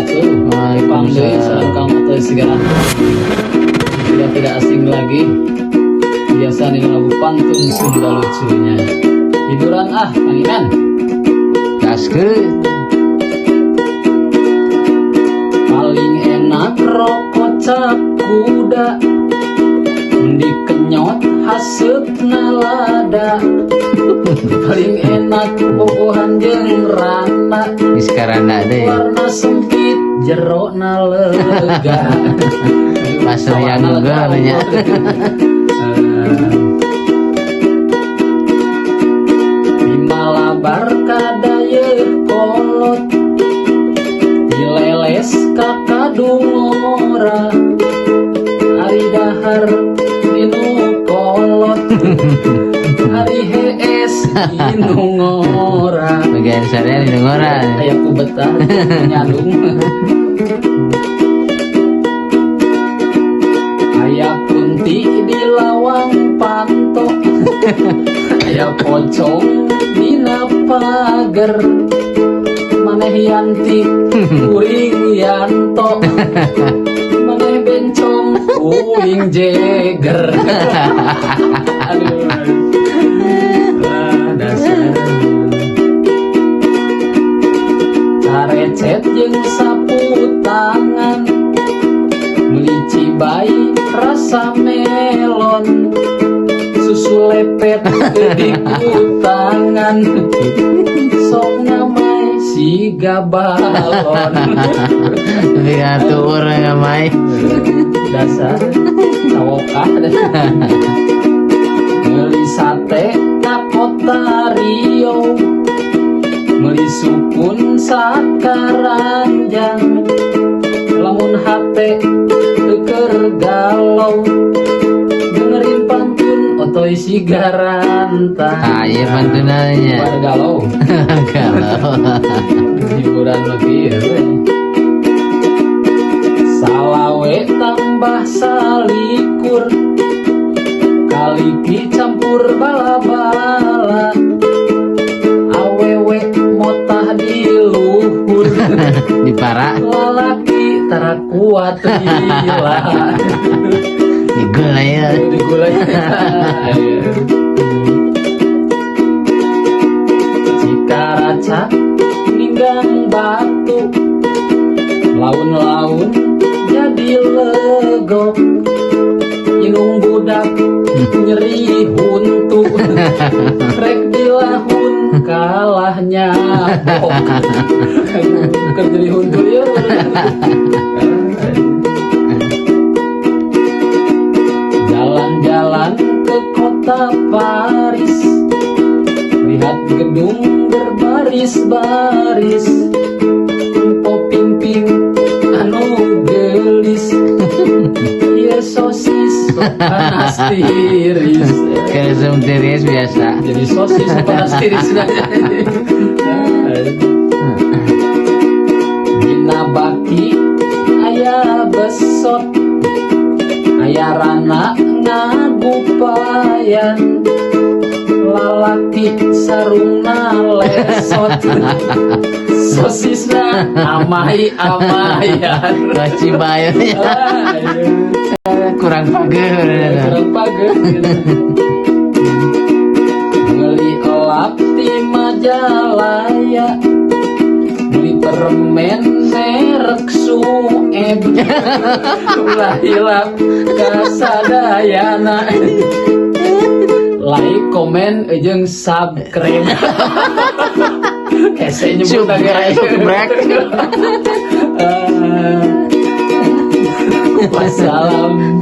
wabarakatuh. Panggil salam kamu atau segala. Sudah tidak asing lagi. Biasa nih lagu pantun Sunda lucunya. Hiburan Kang Iman. Gaskeun. Paling enak rokok cap kuda. Dikenyot haseupna lada. Paling enak bobohan jeung rana. Geus karana deui. Warna sempit jerona lega. Pasar yang juga nya. Di Malabar kadayeuh kolot. Dileles ka kadungora. Ari dahar dinu kolot. Ari hees dinu ngora. Bagian sadaya di ngora. Aya ku betah nyadung. Aya kunti di lawang panto. Aya pocong dina pager. Maneh yanti kuring yanto. Maneh bencong kuring jeger. Aduh. Dasar. Carecet jeung sapu tangan. Meuli cibai rasa melon. Susu lepet di kutangan. Sok namai siga balon. Tapi ngatur ngamai. Dasar tawokah. Meuli sate ka kota Rio. Meuli sukun sakaranjang. Lamun hate teu keur galau. Dengerin pantun otoy sigarantang. Ieu pantunannya. Bar galau. Galau. Hiburan lagi ya. Salawe tambah salikur. Kaliki campur bala-bala. Awewe motah di luhur. Di para Lalaki tara kuat gila. digulai ya. Digulai. Cikaraca ninggang batu. Laun-laun jadi legok. Inung budak nyeri huntu. Rek dilahun kalah nyabok. Keur jadi huntu ya. Jalan-jalan ke kota Paris. Lihat gedung berbaris-baris. Ping-ping anu gelis. Ieu sosis panas tiris. Kalau tiris biasa. Jadi sosis panas tiris. Dina baki aya besot. Aya rana ngagupayan. Lalaki sarungna lesot. Sosisna amai-amayan. Kaci bayarnya kurang pager. Kurang pager. Ngeuli elap di Majalaya. Beli permen merek Sueb. Ulah hilap kasadayana. Like, komen, jeung subscribe. Kese nyebut agak Subrek. Wassalam.